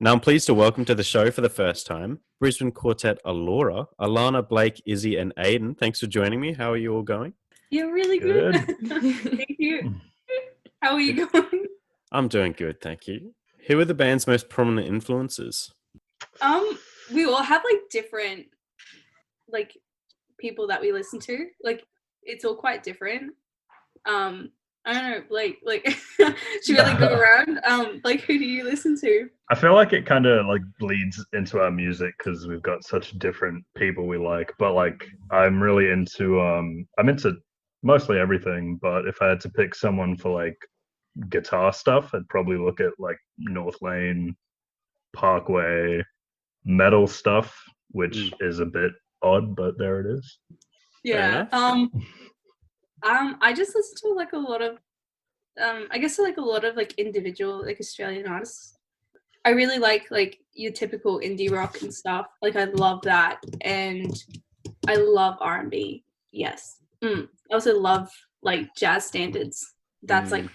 Now I'm pleased to welcome to the show for the first time Brisbane quartet Allora, Alana, Blake, Issy, and Aidan. Thanks for joining me. How are you all going? Yeah, really good. Thank you. How are you going? I'm doing good, thank you. Who are the band's most prominent influences? We all have like different people that we listen to. Like it's all quite different. I don't know, Blake, should we go around? Who do you listen to? I feel like it kind of bleeds into our music because we've got such different people we like. But I'm really into I'm into mostly everything. But if I had to pick someone for guitar stuff, I'd probably look at North Lane, Parkway, metal stuff, which is a bit odd, but there it is. Yeah. I just listen to a lot of I guess a lot of individual Australian artists. I really like your typical indie rock and stuff. I love that, and I love R&B. Yes. I also love jazz standards. That's 10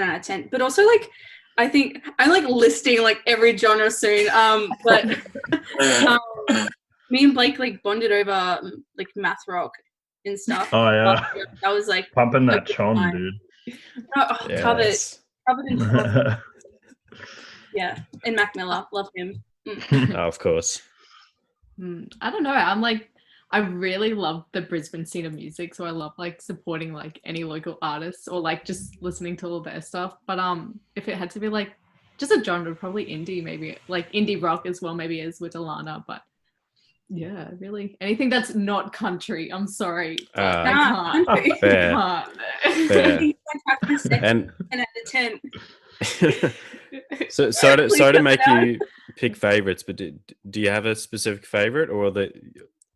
out of 10. But also I think I'm listing every genre soon. But me and Blake bonded over math rock and stuff. Oh yeah, that was pumping that chon, dude. Yes. Covered in chon. Yeah, and Mac Miller, love him. Oh, of course. I don't know. I really love the Brisbane scene of music, so I love supporting any local artists or just listening to all their stuff. But if it had to be just a genre, probably indie, maybe indie rock as well, maybe as with Alana. But yeah, really anything that's not country. I'm sorry, I can't. Fair. Fair. And 10 out of 10. so to make you pick favorites, but do you have a specific favorite, or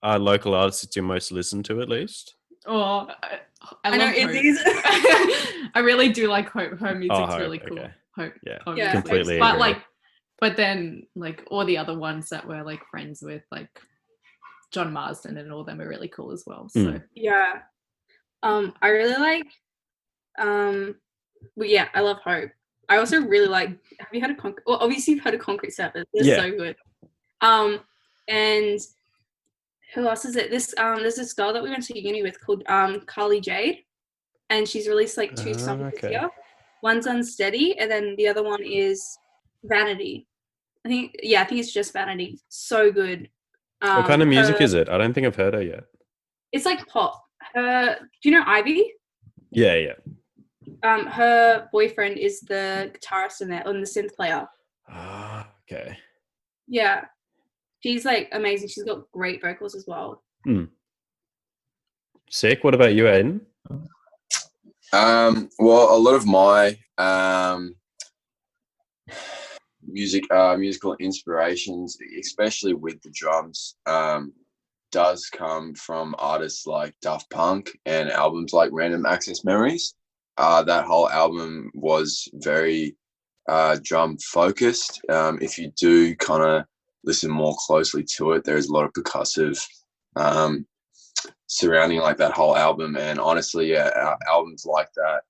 are local artists that you most listen to at least? Oh, I know Izzy's. I really do like Hope. Her music's really cool. Okay. Hope. Yeah, completely. But but then all the other ones that we're friends with, John Marsden and all them are really cool as well. So yeah, I really like. But yeah, I love Hope. I also really like. Have you had a Well, obviously you've heard of Concrete Sabbath. They're so good. And who else is it? There's this girl that we went to uni with called Carly Jade, and she's released 2 songs this year. One's Unsteady, and then the other one is Vanity. I think it's just Vanity. So good. What kind of music is it? I don't think I've heard her yet. It's pop. Do you know Ivy? Yeah. Her boyfriend is the guitarist in there, and the synth player. Ah, okay. Yeah. She's amazing. She's got great vocals as well. Sick. What about you, Aidan? Well, a lot of my musical inspirations, especially with the drums, does come from artists like Daft Punk and albums like Random Access Memories. That whole album was very drum focused. If you do kind of listen more closely to it, there's a lot of percussive surrounding that whole album. And honestly, albums like that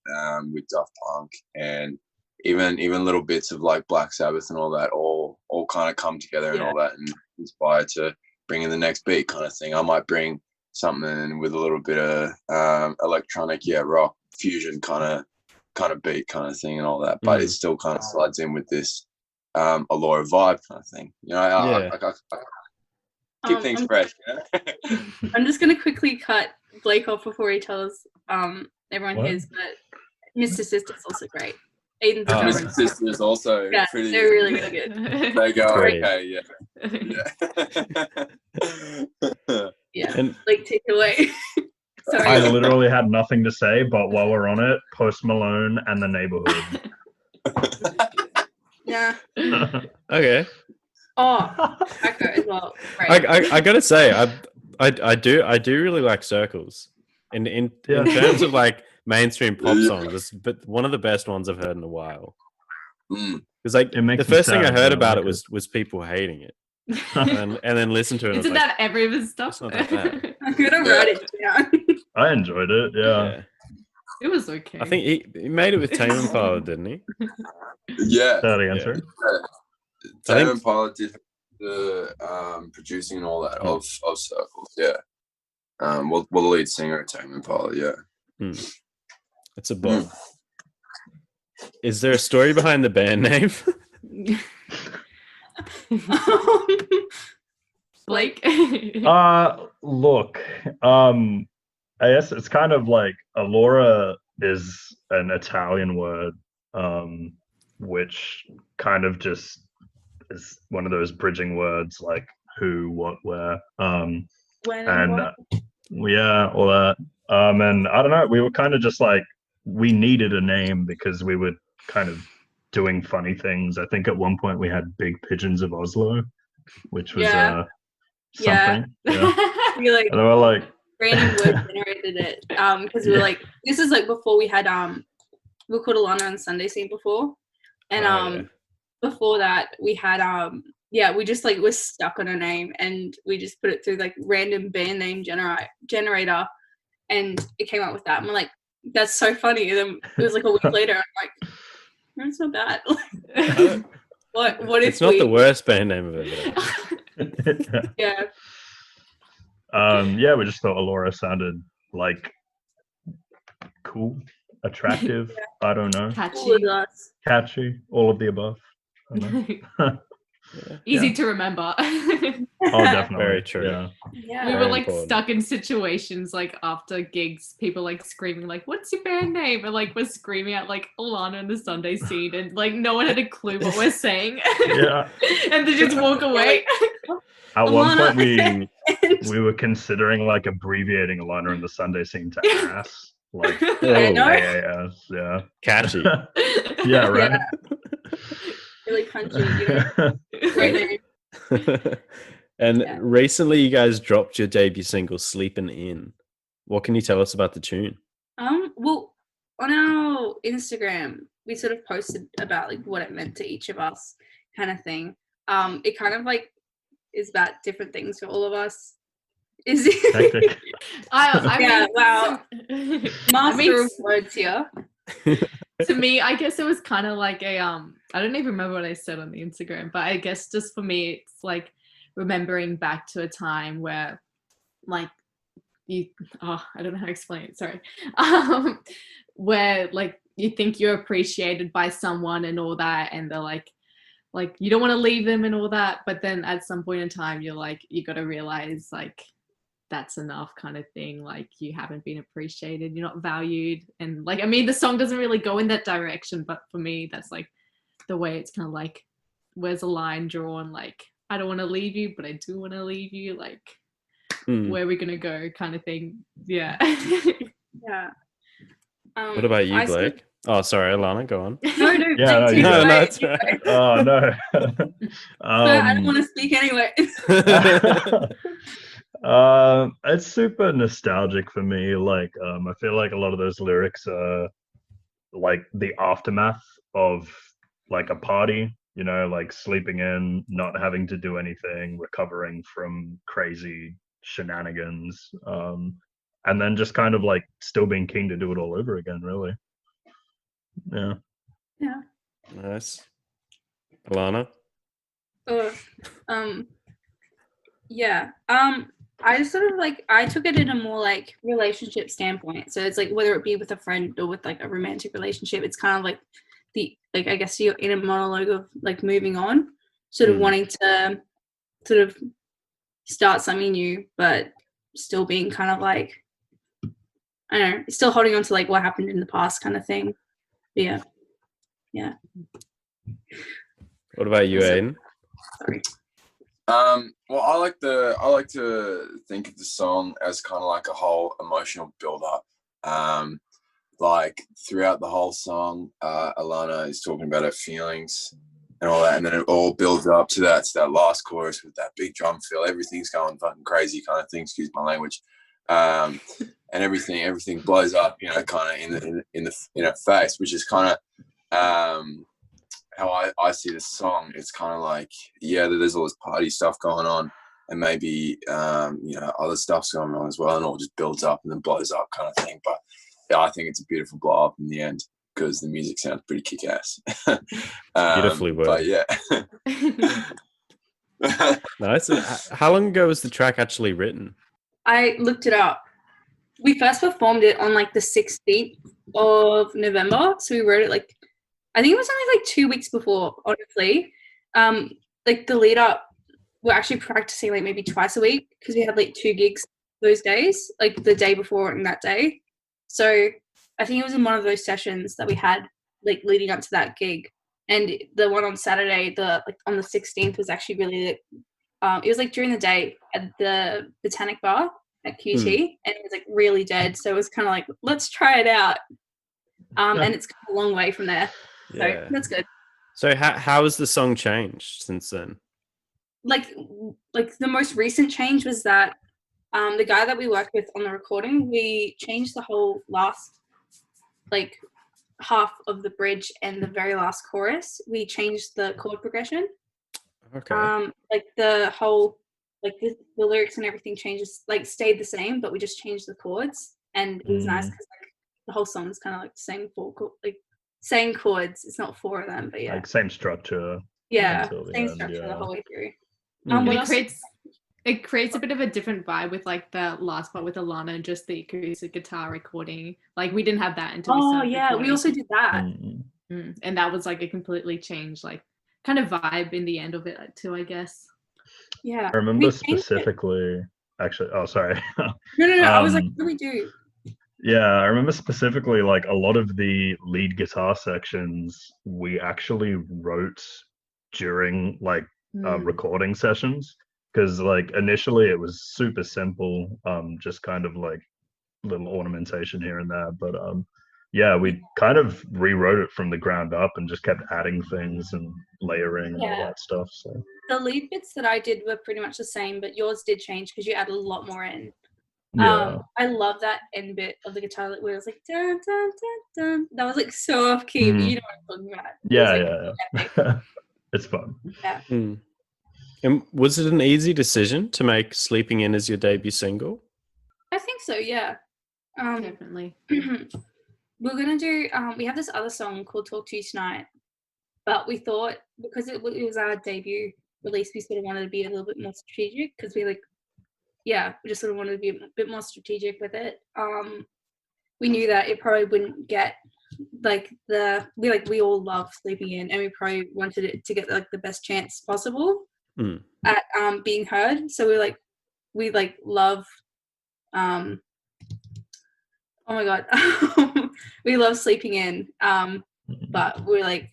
with Daft Punk and even little bits of Black Sabbath and all that all kind of come together and all that and inspire to bring in the next beat kind of thing. I might bring something with a little bit of electronic, rock fusion kind of beat kind of thing and all that, but it still kind of slides in with this Allora vibe kind of thing. I keep things fresh. I'm just gonna quickly cut Blake off before he tells everyone his, but Mr. Sister's also great. Aidan's Mr. Sister is also pretty. They're really good. They go great. Okay, yeah. And take it away. Sorry. I literally had nothing to say, but while we're on it, Post Malone and The Neighborhood. Yeah. okay. Oh, Echo as well. Right. I gotta say, I do really like Circles, in terms of mainstream pop songs. But one of the best ones I've heard in a while. Because the first thing I heard about it was people hating it, and then listen to it. Isn't that every of his stuff? It's not that bad. I'm gonna write it down. I enjoyed it. Yeah. It was okay. I think he made it with Tame Impala, didn't he? Yeah. That answer. Tame Impala did the producing and all that of Circles. Yeah. Well, the lead singer of Tame Impala. Yeah. It's a book. Is there a story behind the band name? Blake. Look, I guess it's kind of like Allora is an Italian word, which kind of just is one of those bridging words like who, what, where, When and what? yeah, all that. And I don't know, we were kind of just like, we needed a name because we were kind of doing funny things. I think at one point we had Big Pigeons of Oslo, which was something. Yeah. We like And they were like, random word generated it because we were like, this is like before we had we were called Alana and Sunday Scene before, and before that we had we just like was stuck on a name and we just put it through like random band name generator and it came up with that and we're like, that's so funny. And then it was like a week later I'm like, that's not bad. what It's not the worst band name I've ever heard. Yeah. Yeah, we just thought Allora sounded like cool, attractive. I don't know. Catchy, all of the above. I don't know. Easy to remember. Oh, definitely. Very true. Yeah. We were Very like important. stuck in situations like after gigs, people like screaming like, "What's your band name?" And like we're screaming at like Alana and the Sunday Scene, and like no one had a clue what we're saying. Yeah. And they just walk away. At one Alana. point, we were considering like abbreviating Alana and the Sunday Scene to ass, like I know. AAS. Yeah. Catchy. Yeah. Right. Really punchy, you know. Great name. And recently you guys dropped your debut single Sleepin In. What can you tell us about the tune? Well, on our Instagram we sort of posted about like what it meant to each of us kind of thing. It kind of like is about different things for all of us. Is it? Wow. Master of words here. To me, I guess it was kind of like a I don't even remember what I said on the Instagram, but I guess just for me it's like remembering back to a time where like I don't know how to explain it, sorry. Where like you think you're appreciated by someone and all that, and they're like you don't want to leave them and all that, but then at some point in time you're like, you got to realize like that's enough kind of thing, like you haven't been appreciated, you're not valued. And like, I mean, the song doesn't really go in that direction, but for me that's like the way it's kind of like, where's a line drawn, like I don't want to leave you but I do want to leave you, like where are we gonna go kind of thing. Yeah. What about you, Blake? Oh, sorry, Alana, go on. No, no, it's right. Oh no. I don't want to speak anyway. It's super nostalgic for me. Like, I feel like a lot of those lyrics are like the aftermath of like a party, you know, like sleeping in, not having to do anything, recovering from crazy shenanigans, and then just kind of like still being keen to do it all over again, really. Yeah. Nice. Alana? I just sort of like, I took it in a more like relationship standpoint. So it's like whether it be with a friend or with like a romantic relationship, it's kind of like I guess you're in a monologue of like moving on, sort of wanting to sort of start something new, but still being kind of like, I don't know, still holding on to like what happened in the past kind of thing. Yeah. What about you, Aidan? Sorry. Well, I like to think of the song as kind of like a whole emotional build-up. Like throughout the whole song, Alana is talking about her feelings and all that, and then it all builds up to that last chorus with that big drum fill. Everything's going fucking crazy, kind of thing. Excuse my language. And everything blows up, you know, kind of in her face, which is kind of how I see the song. It's kind of like, there's all this party stuff going on, and maybe other stuff's going on as well, and it all just builds up and then blows up, kind of thing. But yeah, I think it's a beautiful blow up in the end because the music sounds pretty kick ass. Beautifully worded. But yeah. Nice. How long ago was the track actually written? I looked it up. We first performed it on like the 16th of November. So we wrote it like, I think it was only like 2 weeks before, honestly. Like the lead up, we're actually practicing like maybe twice a week because we had like 2 gigs those days, like the day before and that day. So I think it was in one of those sessions that we had like leading up to that gig. And the one on Saturday, on the 16th was actually really, it was like during the day at the Botanic Bar at QT, and it was like really dead. So it was kind of like, let's try it out. And it's come a long way from there. So that's good. So how has the song changed since then? Like the most recent change was that the guy that we worked with on the recording, we changed the whole last like half of the bridge and the very last chorus. We changed the chord progression. Okay. Like the whole like the lyrics and everything changes, like stayed the same, but we just changed the chords, and it was nice because like the whole song is kind of like the same same chords. It's not 4 of them, but yeah, like same structure. Yeah, same structure the whole way through. It creates a bit of a different vibe with like the last part with Alana and just the acoustic guitar recording. Like we didn't have that until we started recording. We also did that. And that was like a completely changed like kind of vibe in the end of it too, I guess. Yeah. I remember specifically actually sorry. No, I was like, what do we do? Yeah, I remember specifically like a lot of the lead guitar sections we actually wrote during like recording sessions, because like initially it was super simple, just kind of like little ornamentation here and there, but yeah, we kind of rewrote it from the ground up and just kept adding things and layering and all that stuff. So the lead bits that I did were pretty much the same, but yours did change because you added a lot more in. I love that end bit of the guitar where it was like dun dun dun dun. That was like so off key, but you know what I'm talking about. Yeah. It's fun. Yeah. And was it an easy decision to make Sleeping In as your debut single? I think so, yeah. Definitely. We're gonna do we have this other song called Talk to You Tonight, but we thought because it was our debut release, we sort of wanted to be a little bit more strategic because we just sort of wanted to be a bit more strategic with it. We knew that it probably wouldn't get like we all love Sleeping In, and we probably wanted it to get like the best chance possible at being heard. So we love oh my god we love Sleeping In, but we're like,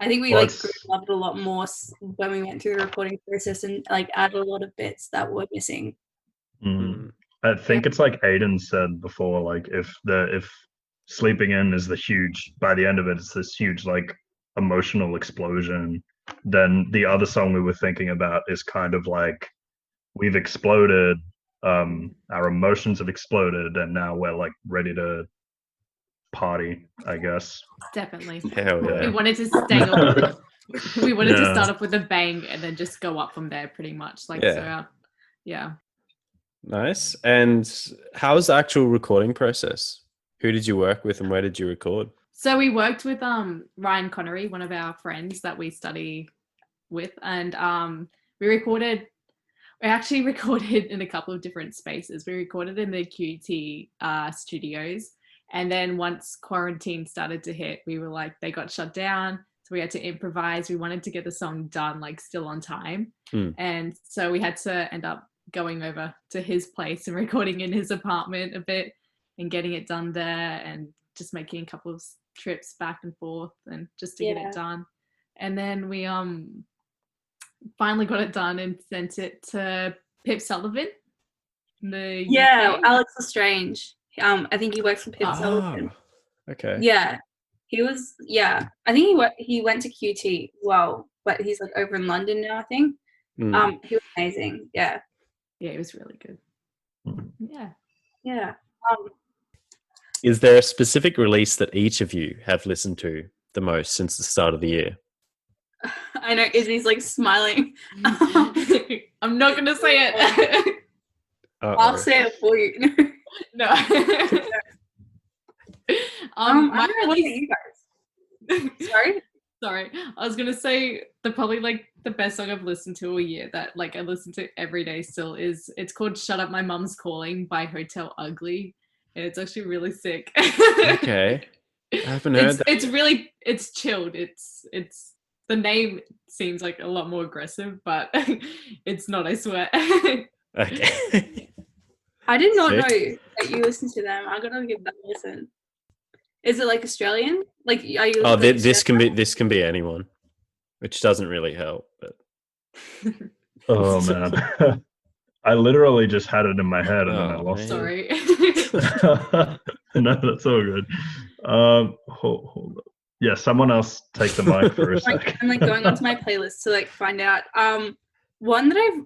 I think we loved it a lot more when we went through the recording process and like added a lot of bits that were missing. I think it's like Aidan said before, like if Sleeping In is by the end of it's this huge like emotional explosion, then the other song we were thinking about is kind of like we've exploded, our emotions have exploded, and now we're like ready to party, I guess. Definitely. Hell yeah. We wanted to stay on. We wanted to start off with a bang and then just go up from there, pretty much. Like yeah. Nice. And how's the actual recording process? Who did you work with and where did you record? So we worked with Ryan Connery, one of our friends that we study with, and we actually recorded in a couple of different spaces. We recorded in the QT studios, and then once quarantine started to hit, we were like, they got shut down, so we had to improvise. We wanted to get the song done like still on time, and so we had to end up going over to his place and recording in his apartment a bit and getting it done there, and just making a couple of trips back and forth and just to get it done. And then we finally got it done and sent it to Pip Sullivan in the UK. Alex Lestrange. I think he works for Pip Sullivan. Okay. Yeah, he was. Yeah, I think he went to QT as well, but he's like over in London now, I think. He was amazing. Yeah, it was really good. Yeah. Is there a specific release that each of you have listened to the most since the start of the year? I know Izzy's like smiling. I'm not gonna say it. I'll say it for you. No. I don't know, what about you guys? Sorry? Sorry, I was gonna say probably like the best song I've listened to all year that like I listen to every day still is it's called "Shut Up, My Mum's Calling" by Hotel Ugly, and it's actually really sick. Okay, I haven't heard that. It's chilled. It's the name seems like a lot more aggressive, but it's not. I swear. Okay. I did not know Sick. that you listen to them. I'm gonna give that a listen. Is it like Australian? Like, are you? Oh, like, this can be anyone, which doesn't really help. But Oh man, I literally just had it in my head and then I Oh, lost man. Sorry. it. No, that's all good. Hold up. Yeah, someone else take the mic for a like, sec. I'm like going onto my playlist to like find out. One that I've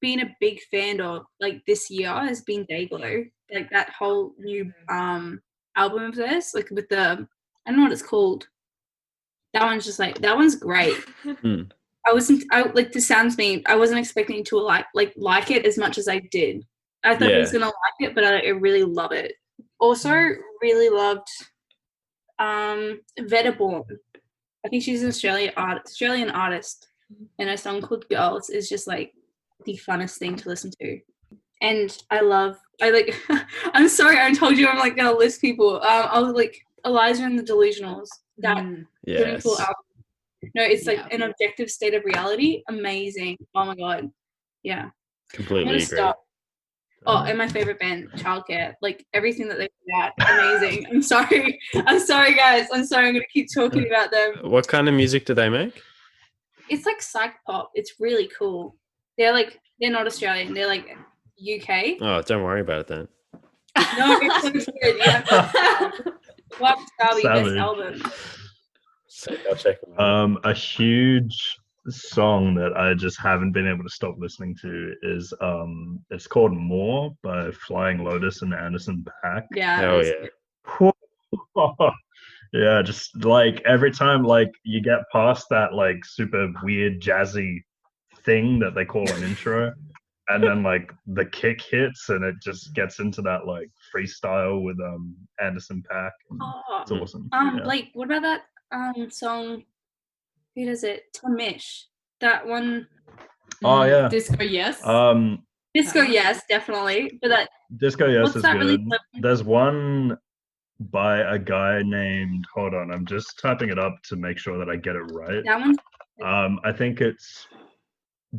been a big fan of like this year has been Dayglow. Like that whole new album of theirs, like with the I don't know what it's called. That one's great. Hmm. I like the sounds me. I wasn't expecting to like it as much as I did. I thought I was Yeah. gonna like it, but I really love it. Also, really loved Vettaborn. I think she's an Australian artist, and her song called "Girls" is just like the funnest thing to listen to. And I like. I'm sorry, I told you I'm like gonna list people. I was like Eliza and the Delusionals. That really cool Yes. album. No, it's like Yeah. an objective state of reality. Amazing. Oh my god. Yeah. I'm Completely gonna agree. stop. Oh, and my favorite band, Childcare. Like everything that they put out, amazing. I'm sorry. I'm sorry, guys. I'm sorry. I'm gonna keep talking about them. What kind of music do they make? It's like psych pop. It's really cool. They're not Australian. They're like UK. Oh, don't worry about it then. No, it's so good. You have to What Darby best Savage. album. So I'll check them out. A huge song that I just haven't been able to stop listening to is it's called More by Flying Lotus and Anderson .Paak. Yeah. Oh yeah. Yeah, just like every time like you get past that like super weird jazzy thing that they call an intro, and then like the kick hits and it just gets into that like freestyle with Anderson .Paak. It's awesome. Yeah. Like what about that song? Who does it? Tom Misch. That one. Oh yeah. Disco Yes. Disco Yes, definitely. But that Disco Yes what's is that good. really clever? There's one by a guy named, hold on, I'm just typing it up to make sure that I get it right. That one. I think it's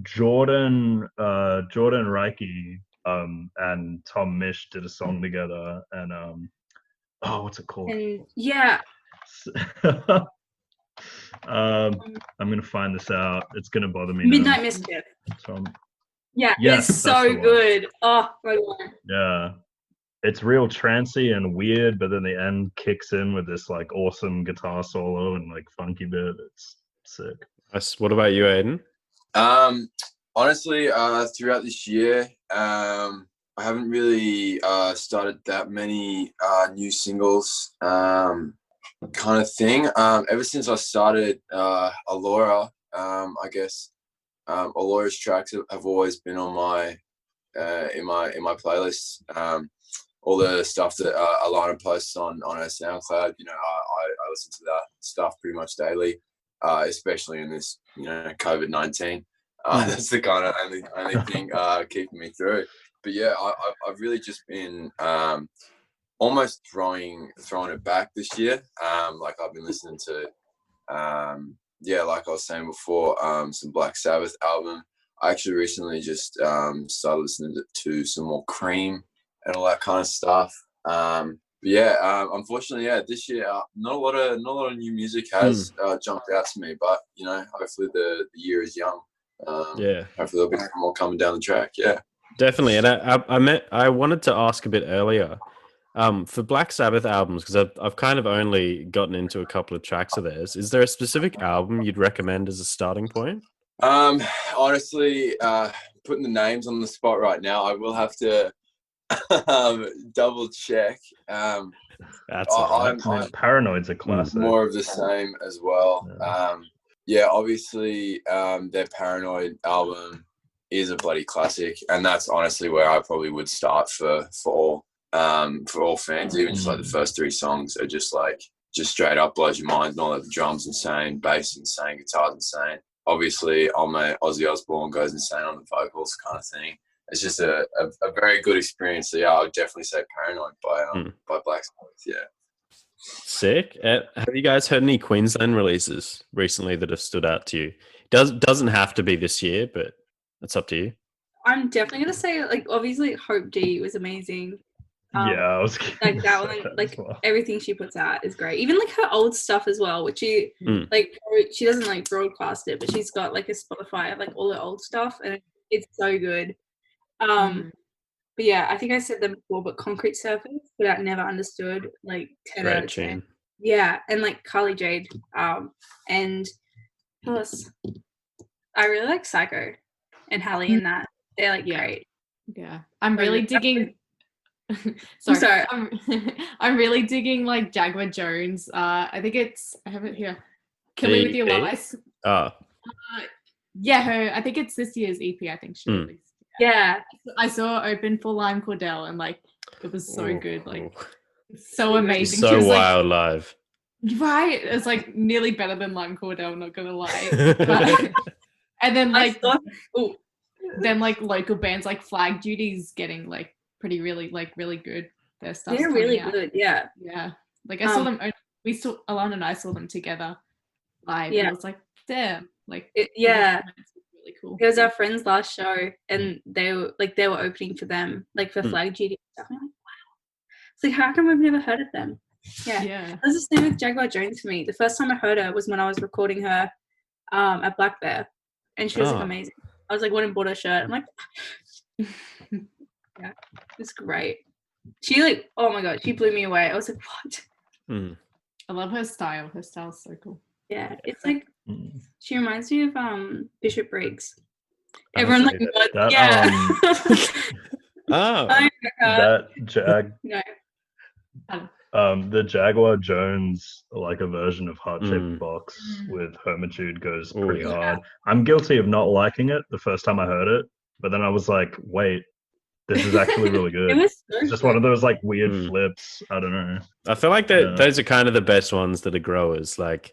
Jordan Reike and Tom Misch did a song together, and what's it called? And yeah. I'm gonna find this out. It's gonna bother me. Midnight Mischief. Tom. Yeah, Yes, it's that's the so one. good. Oh my god. Yeah. It's real trancey and weird, but then the end kicks in with this like awesome guitar solo and like funky bit. It's sick. Nice. What about you, Aidan? Honestly, throughout this year, I haven't really started that many new singles kind of thing. Ever since I started Allora, I guess Allora's tracks have always been on my in my playlist. All the stuff that Alana posts on her SoundCloud, you know, I listen to that stuff pretty much daily, especially in this, you know, COVID-19. That's the kind of only thing keeping me through. But yeah, I've really just been almost throwing it back this year. Like I've been listening to, like I was saying before, some Black Sabbath album. I actually recently just started listening to some more Cream and all that kind of stuff. Unfortunately, this year not a lot of new music has jumped out to me. But you know, hopefully the year is young. Hopefully there'll be more coming down the track. Yeah, definitely. And I wanted to ask a bit earlier for Black Sabbath albums, because I've kind of only gotten into a couple of tracks of theirs. Is there a specific album you'd recommend as a starting point? Honestly, putting the names on the spot right now, I will have to double check. That's all right. Paranoid's a classic. More of the same as well. Obviously, their Paranoid album is a bloody classic, and that's honestly where I probably would start for all fans. Even just like the first three songs are just like just straight up blows your mind and all that. The drums insane, bass insane, guitar's insane. Obviously, old mate Ozzy Osbourne goes insane on the vocals kind of thing. It's just a very good experience. So yeah, I would definitely say Paranoid by Black Sabbath. Yeah. Sick. Have you guys heard any Queensland releases recently that have stood out to you? Doesn't have to be this year, but it's up to you. I'm definitely gonna say like obviously Hope D was amazing. I was like that one, like everything she puts out is great. Even like her old stuff as well, which she like she doesn't like broadcast it, but she's got like a Spotify of like all her old stuff, and it's so good. But yeah, I think I said them before, but Concrete Surface, but I never understood, like 10 out of 10. Yeah, and like Carly Jade, and who else? I really like Psycho and Hallie in that. They're like great. Yeah, I'm really digging. Sorry. I'm really digging like Jaguar Jones. I think I have it here. Kill Me With Your Lies. Yeah, her. I think it's this year's EP. I think she released. Yeah, I saw her open for Lime Cordell, and like it was so good, like so amazing. So she was, wild live. Right, it's like nearly better than Lime Cordell. Not gonna lie. But, and then like then like local bands like Flag Duty's getting like really good. Their stuff. They're really good. Yeah. Yeah. Like I saw them. Alana and I saw them together live. Yeah. And I was like, damn. Like yeah. Really cool. It was our friend's last show, and they were opening for them, like for Flag Duty and stuff. And I'm like, wow. It's like, how come I've never heard of them? Yeah. It was the same with Jaguar Jones for me. The first time I heard her was when I was recording her at Black Bear, and she was like amazing. I was like, went and bought her shirt. I'm like, yeah, it's great. She like, oh my god, she blew me away. I was like, what? I love her style. Her style's so cool. Yeah, it's like she reminds me of Bishop Briggs. Everyone like that, the Jaguar Jones, like a version of Heart Shaped Box with Hermitude goes pretty hard. I'm guilty of not liking it the first time I heard it, but then I was like, wait, this is actually really good. It's just one of those like weird flips. I don't know. I feel like those are kind of the best ones that are growers. Like,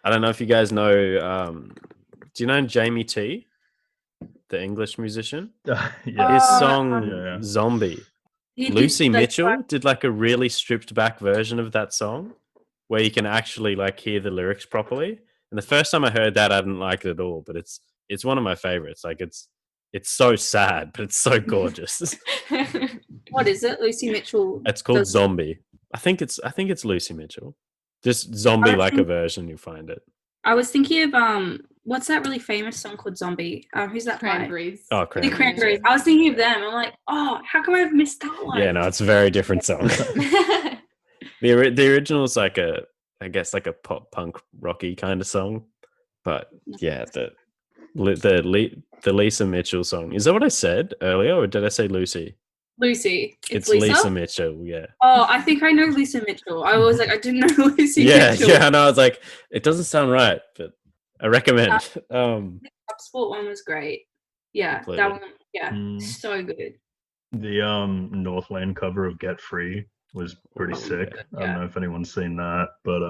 I don't know if you guys know, do you know Jamie T, the English musician? His song Zombie. Lucy Mitchell did like a really stripped back version of that song where you can actually like hear the lyrics properly. And the first time I heard that, I didn't like it at all, but it's one of my favorites. Like it's so sad, but it's so gorgeous. What is it? Lucy Mitchell. It's called Zombie. I think it's Lucy Mitchell. Just Zombie like a version, you'll find it. I was thinking of what's that really famous song called Zombie? Who's that? Cranberries. By? Oh, Cranberries. The Cranberries. I was thinking of them. I'm like, oh, how come I've missed that one? Yeah, no, it's a very different song. The original is like a pop punk rocky kind of song, but yeah, the Lisa Mitchell song. Is that what I said earlier, or did I say Lucy? Lucy. It's Lisa Mitchell, yeah. Oh, I think I know Lisa Mitchell. I was like, I didn't know Lucy Mitchell. Yeah, no, I was like, it doesn't sound right, but I recommend. The Sport one was great. Yeah, completely. That one, so good. The Northland cover of Get Free was pretty sick. Yeah. I don't know if anyone's seen that, but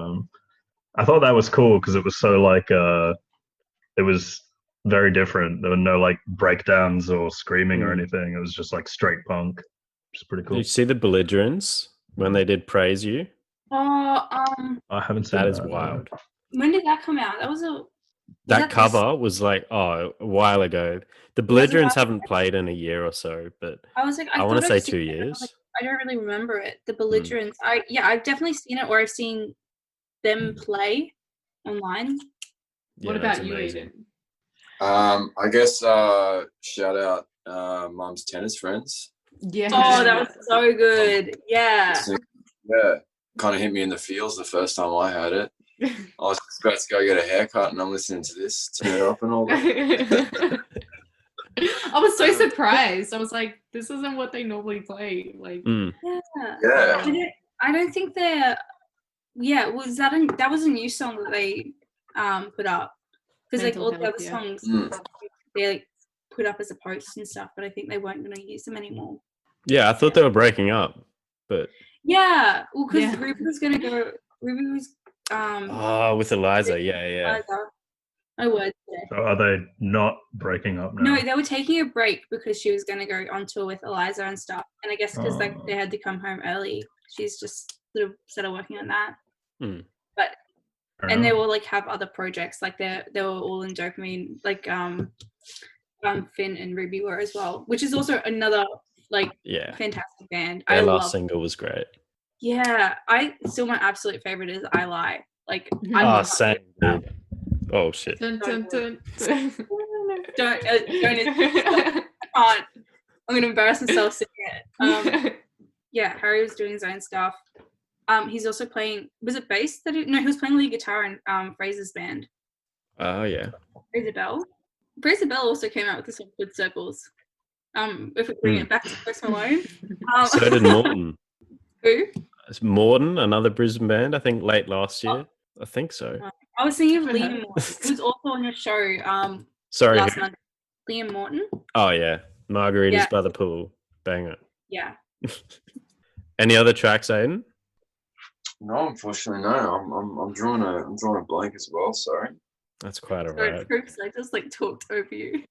I thought that was cool because it was so like it was very different. There were no like breakdowns or screaming or anything. It was just like straight punk, which is pretty cool. Did you see the Belligerents when they did Praise You? Oh, I haven't seen that. Is wild. When did that come out? That cover was like a while ago. The Belligerents haven't played in a year or so, but I was like, I want to say 2 years. I don't really remember it. The Belligerents. I've definitely seen it, or I've seen them play online. Yeah, what about you, Aidan? I guess shout out Mum's tennis friends. Yeah. Oh, that was so good. Yeah. Yeah. Kind of hit me in the feels the first time I heard it. I was about to go get a haircut and I'm listening to this, turn it up and all that. I was so surprised. I was like, this isn't what they normally play. Like Yeah. I don't think they're that was a new song that they put up. Because like all the other songs they like put up as a post and stuff, but I think they weren't going to use them anymore. Yeah, I thought they were breaking up, but yeah, well, because the group was going to go Ruby was with Eliza. Yeah. Eliza. My word. Yeah. So are they not breaking up now? No, they were taking a break because she was going to go on tour with Eliza and stuff. And I guess because they had to come home early, she's just sort of started working on that. But and they will like have other projects, like they were all in Dopamine, like Finn and Ruby were as well, which is also another like fantastic band. Their last single was great. Yeah, still my absolute favorite is I Lie. Like same. Oh shit! Dun, dun, dun, dun. Don't I can't. I'm gonna embarrass myself singing it. Yeah, Harry was doing his own stuff. He's also playing. Was it bass? No, he was playing lead guitar in Fraser's band. Oh yeah. Fraser Bell. Fraser Bell also came out with the song "Good Circles." If we're bringing it back to Post Malone. So did Morton. Who? It's Morton, another Brisbane band. I think late last year. I think so. I was thinking of Liam Morton, who was also on your show. Sorry. Last month. Liam Morton. Oh yeah, Margaritas by the Pool. Banger. Yeah. Any other tracks, Aidan? No, unfortunately, no. I'm drawing a blank as well. Sorry. That's quite alright. alright. I just like talked over you.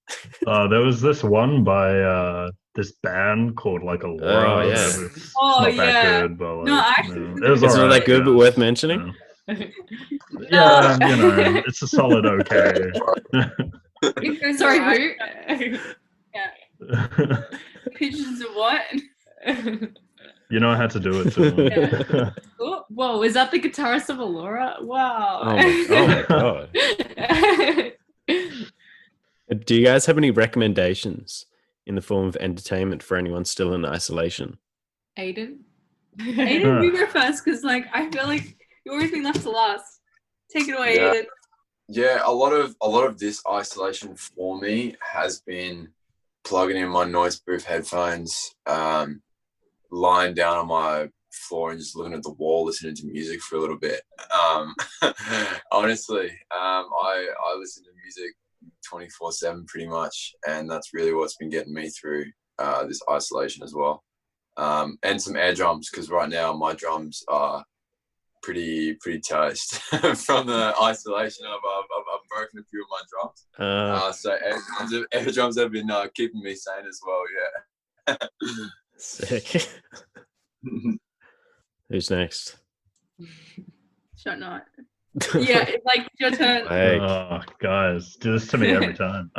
There was this one by this band called like Allora. Oh, yeah. It's not that good, but like, No, actually, it was Isn't alright. that good, but worth mentioning? Yeah, it's a solid okay. Sorry, who? Yeah. Pigeons of what? You know I had to do it too. Whoa, is that the guitarist of Allora? Wow. Oh my god. Do you guys have any recommendations in the form of entertainment for anyone still in isolation? Aidan? Aidan, you go first, because like I feel like you always been left to last. Take it away, Aidan. Yeah, a lot of this isolation for me has been plugging in my noise-proof headphones, lying down on my floor and just looking at the wall, listening to music for a little bit. Honestly, I listen to music 24/7 pretty much, and that's really what's been getting me through this isolation as well. And some air drums, because right now my drums are pretty toast from the isolation. I've broken a few of my drums. So air drums have been keeping me sane as well. Yeah. Sick. Who's next? Shut not. Yeah, it's like your turn. Oh, guys, do this to me every time.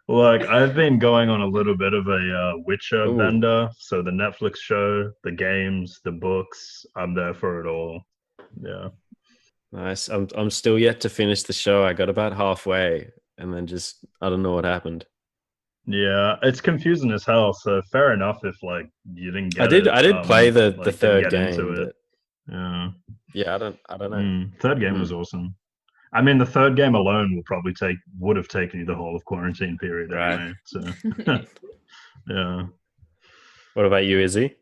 Look, I've been going on a little bit of a Witcher bender. So the Netflix show, the games, the books, I'm there for it all. Yeah. Nice. I'm still yet to finish the show. I got about halfway and then just I don't know what happened. Yeah, it's confusing as hell. So fair enough if like you didn't get I did play the third game. Into it. Yeah, I don't know. Third game was awesome. I mean, the third game alone would have taken you the whole of quarantine period anyway. So yeah. What about you, Issy?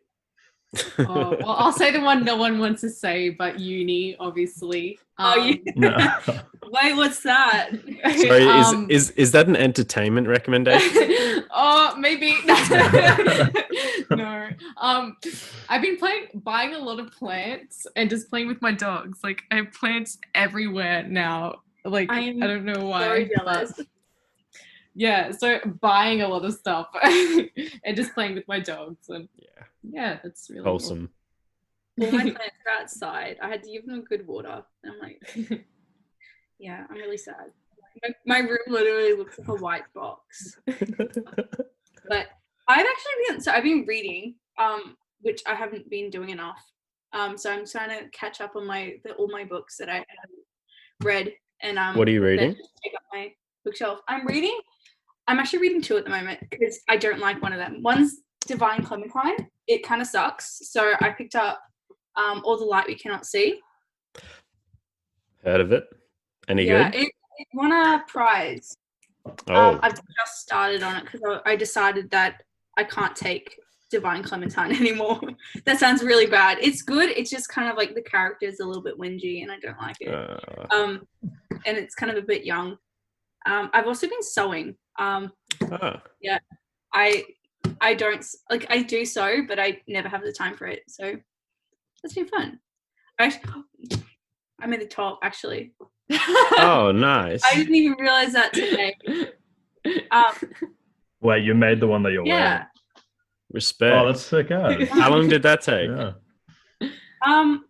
Well, I'll say the one no one wants to say, but uni, obviously. Wait, what's that? Sorry, is that an entertainment recommendation? Oh, maybe. No. I've been buying a lot of plants and just playing with my dogs. Like I have plants everywhere now. Like I don't know why. So jealous. Yeah, so buying a lot of stuff and just playing with my dogs, and yeah, that's really wholesome. All my plants are outside. I had to give them good water. And I'm like, yeah, I'm really sad. My room literally looks like a white box. But I've been reading, which I haven't been doing enough. So I'm trying to catch up on all my books that I haven't read. And what are you reading? Take up my bookshelf. I'm actually reading two at the moment because I don't like one of them. One's Divine Clementine. It kind of sucks. So I picked up All the Light We Cannot See. Heard of it? Any good? It won a prize. I've just started on it because I decided that I can't take Divine Clementine anymore. That sounds really bad. It's good. It's just kind of like the character's a little bit whingy and I don't like it. And it's kind of a bit young. I've also been sewing. Yeah, I don't like. I do sew, but I never have the time for it. So that's been fun. I made the top actually. Oh, nice. I didn't even realize that today. Wait, you made the one that you're wearing? Respect. Oh, that's sick. How long did that take? Yeah.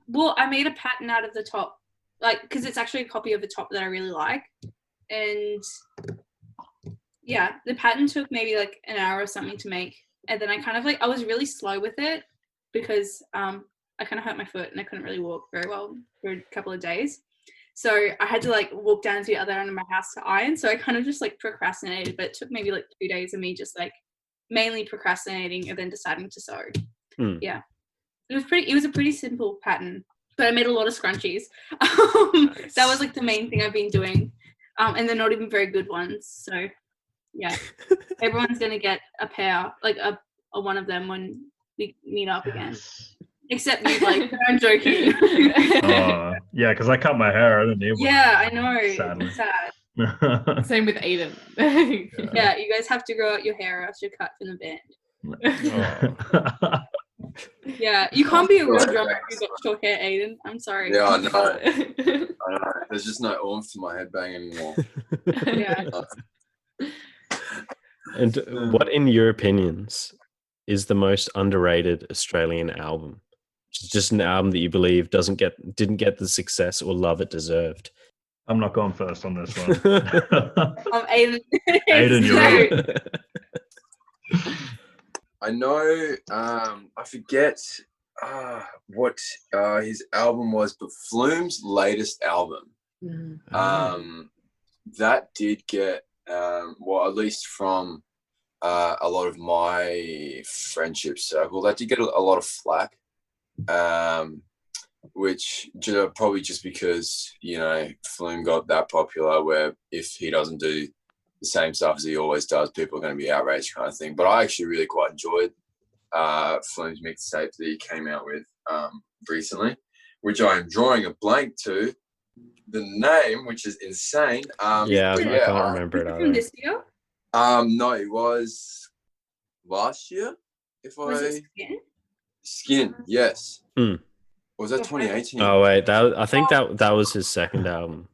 Well, I made a pattern out of the top, like, because it's actually a copy of the top that I really like, and yeah, the pattern took maybe like an hour or something to make, and then I kind of like I was really slow with it because I kind of hurt my foot and I couldn't really walk very well for a couple of days, so I had to like walk down to the other end of my house to iron. So I kind of just like procrastinated, but it took maybe like 2 days of me just like mainly procrastinating and then deciding to sew. Yeah. It was a pretty simple pattern, but I made a lot of scrunchies. Nice. That was like the main thing I've been doing. And they're not even very good ones. So yeah, everyone's going to get a pair, like a one of them when we meet up again. Except you, like, I'm joking. Yeah, because I cut my hair. I didn't need one. Yeah, I know. Sadly. It's sad. Same with Aidan. Yeah, you guys have to grow out your hair or else you're cut from the band. Yeah, you can't be a real drummer if you've got short hair, Aidan. I'm sorry. Yeah, I know. I know. There's just no oomph to my headbang anymore. Yeah. And what, in your opinions, is the most underrated Australian album? Just an album that you believe didn't get the success or love it deserved. I'm not going first on this one. Aidan. Aidan, you're right. I know, I forget what his album was, but Flume's latest album, that did get, well, at least from a lot of my friendship circle, that did get a lot of flack, which probably just because, you know, Flume got that popular where if he doesn't do the same stuff as he always does, people are going to be outraged kind of thing. But I actually really quite enjoyed Flume's mixtape that he came out with recently, which I am drawing a blank to the name, which is insane. I can't remember it either. From this year? No, it was last year. Was it Skin? Skin, yes. Or was that 2018? Oh wait, I think that was his second album.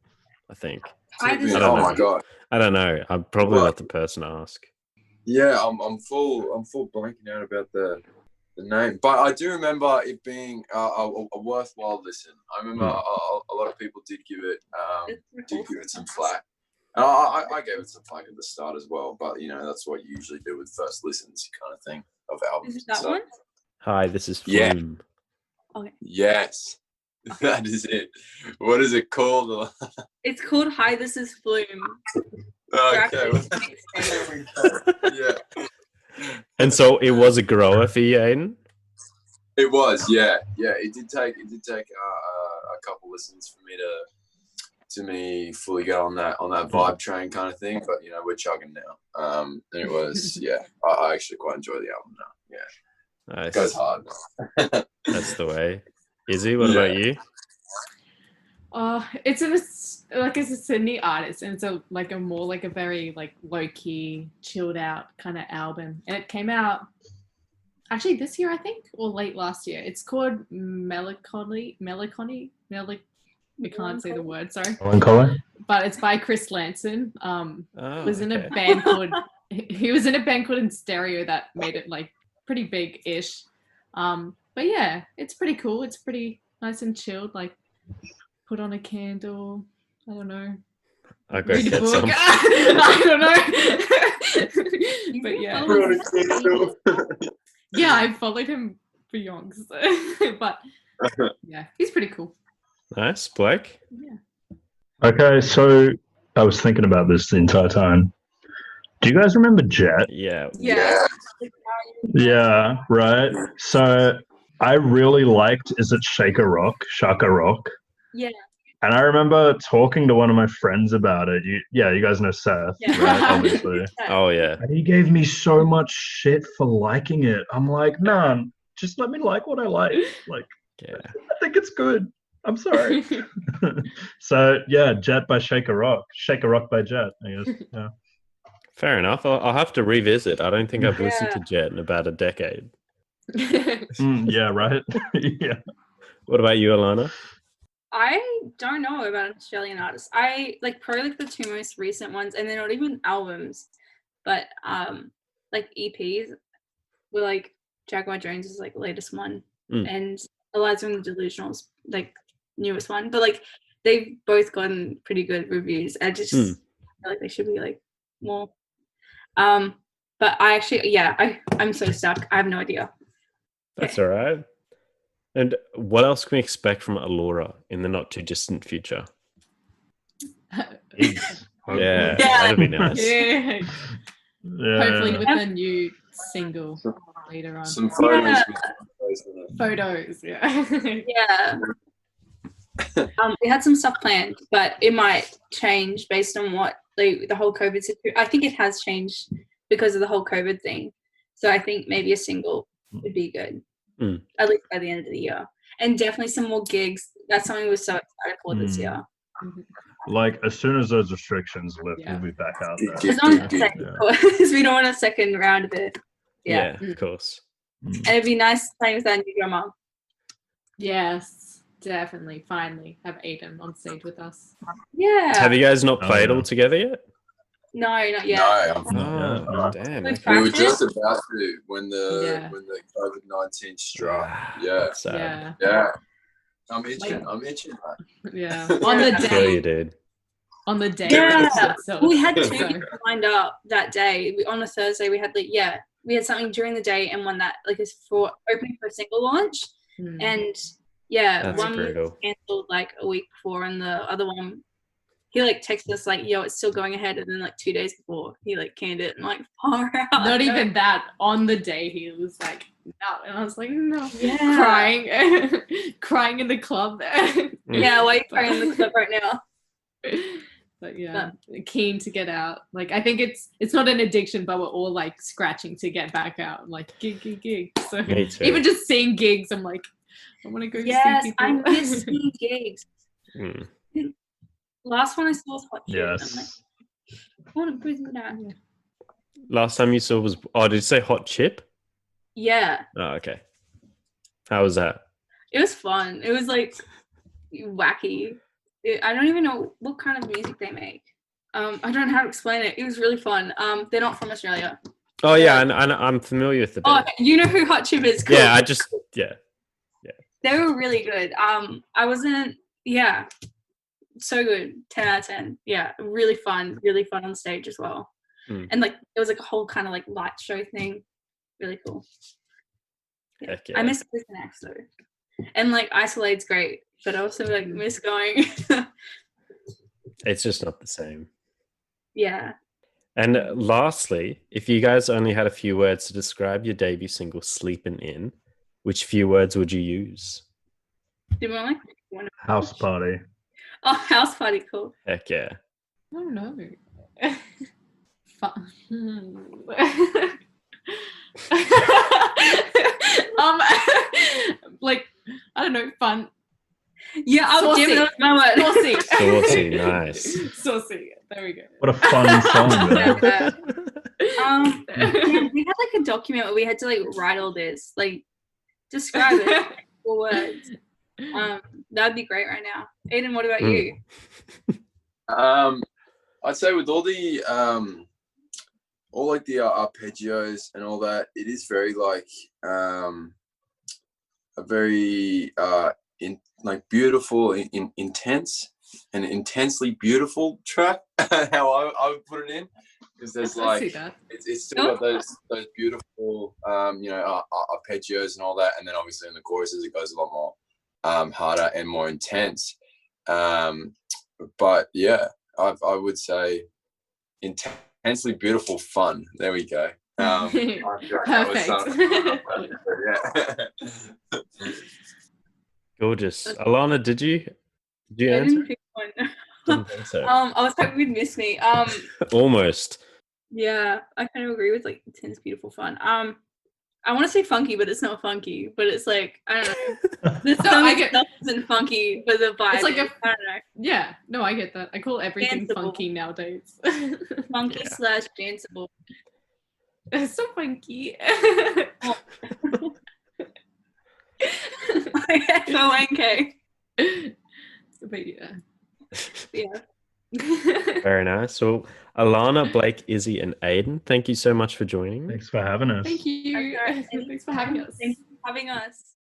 I think. Oh my god. I don't know. I'm probably not the person to ask. Yeah, I'm full blanking out about the name, but I do remember it being a worthwhile listen. I remember a lot of people did give it some flack. And I gave it some flack at the start as well, but you know that's what you usually do with first listens, kind of thing of albums. Is it that one? Hi, this is Flume. Yeah. Okay. Yes. That is it. What is it called? It's called Hi, This is Flume. Okay. Yeah. And so it was a grower for you, Aidan? It was, yeah. It did take a couple listens for me to fully get on that vibe train kind of thing. But you know, we're chugging now. And it was, yeah. I actually quite enjoy the album now. Yeah. Nice. It goes hard. That's the way. Izzy, what about you? It's a Sydney artist, and it's a very like low key, chilled out kind of album. And it came out actually this year, I think, or late last year. It's called Melancholy. I can't say the word, sorry. Melancholy? But it's by Chris Lanson. Was in a band called he was in a band called In Stereo that made it like pretty big-ish. But yeah, it's pretty cool. It's pretty nice and chilled. Like, put on a candle. I don't know. I'll go Read a get book. some. I don't know. But yeah. Yeah, I followed him for yonks. But yeah, he's pretty cool. Nice. Blake? Yeah. Okay, so I was thinking about this the entire time. Do you guys remember Jet? Yeah. Yeah, right. So I really liked, is it Shaka Rock? Yeah. And I remember talking to one of my friends about it. You guys know Seth, right? Obviously. Oh, yeah. And he gave me so much shit for liking it. I'm like, man, just let me like what I like. Like, Yeah. I think it's good. I'm sorry. So, yeah, Jet by Shaka Rock. Shaka Rock by Jet, I guess. Yeah. Fair enough. I'll have to revisit. I don't think I've listened to Jet in about a decade. Yeah, right? Yeah. What about you, Alana? I don't know about Australian artists. I like probably like the two most recent ones, and they're not even albums, but like EPs. Were like Jaguar Jones is like the latest one, and Eliza and the Delusionals like newest one. But like they've both gotten pretty good reviews. I just feel like they should be like more. But I actually, I'm so stuck. I have no idea. That's all right. And what else can we expect from Allora in the not too distant future? Yeah, that'd be nice. Yeah. Hopefully with a new single later on. Some photos. Photos, yeah. Yeah. We had some stuff planned, but it might change based on what the whole COVID situation. I think it has changed because of the whole COVID thing. So I think maybe a single would be good, at least by the end of the year. And definitely some more gigs. That's something we're so excited for this year. Like as soon as those restrictions lift, we'll be back out there. Because we don't want a second round of it. Yeah, of course. And it'd be nice playing with our new drummer. Yes, definitely. Finally, have Aidan on stage with us. Yeah. Have you guys not played all together yet? No, not yet. No, damn. We were just about to when the COVID-19 struck. Yeah. I'm itching. Yeah. On the day. Sure you did. On the day. Yeah. We had two people lined up that day. On a Thursday, we had we had something during the day and one that like is for opening for a single launch. And That's one brutal. was cancelled like a week before, and the other one he like texted us like, yo, it's still going ahead, and then like 2 days before he like canned it and like far out. Not even that. On the day he was like, no, and I was like, no. Yeah. Crying in the club. Yeah, why are you crying in the club right now? But yeah, keen to get out. Like I think it's not an addiction, but we're all like scratching to get back out. Like gig. So even just seeing gigs, I'm like, I want to go. Yes, see people. I miss seeing gigs. Last one I saw was Hot Chip. Yes. I'm like, I want to Brisbane now. Last time you saw was did you say Hot Chip? Yeah. Oh, okay. How was that? It was fun. It was like wacky. I don't even know what kind of music they make. I don't know how to explain it. It was really fun. They're not from Australia. Oh yeah, and I'm familiar with the band. Oh, you know who Hot Chip is? Cool. Yeah, They were really good. I wasn't. Yeah, so good. 10 out of 10. Yeah, really fun on stage as well. And like it was like a whole kind of like light show thing. Really cool. Yeah. I miss Brisbane X though, and like Isolate's great, but I also like miss going. It's just not the same. Yeah. And lastly, if you guys only had a few words to describe your debut single "Sleepin In," which few words would you use? Do you want like house party? Oh, house party, cool. Heck yeah. I don't know. Like I don't know, fun. Yeah, I'll give it my word. Saucy, nice. Saucy. There we go. What a fun song, man. We had like a document where we had to like write all this, like describe it in 4 words. That'd be great right now. Aidan, what about you? I'd say with all the arpeggios and all that, it is very like a very beautiful, intense and intensely beautiful track. How I would put it in, because there's like it's still got those beautiful arpeggios and all that, and then obviously in the choruses it goes a lot more harder and more intense. But yeah, I would say intensely beautiful fun. There we go. Perfect. Gorgeous. Alana, did you answer? I didn't pick one. Didn't think so. I was hoping you'd miss me. Almost. Yeah, I kind of agree with like intense, beautiful fun. I want to say funky, but it's not funky. But it's like I don't know. This stuff isn't funky, but the vibe. It's like I don't know. Yeah, no, I get that. I call everything Danceable. funky nowadays. Funky / danceable. It's so funky. FONK. But yeah. Yeah. Very nice. Well, Alana, Blake, Issy, and Aidan, thank you so much for joining me. Thanks for having us. Thank you. Okay. Thanks for having us. Thanks for having us.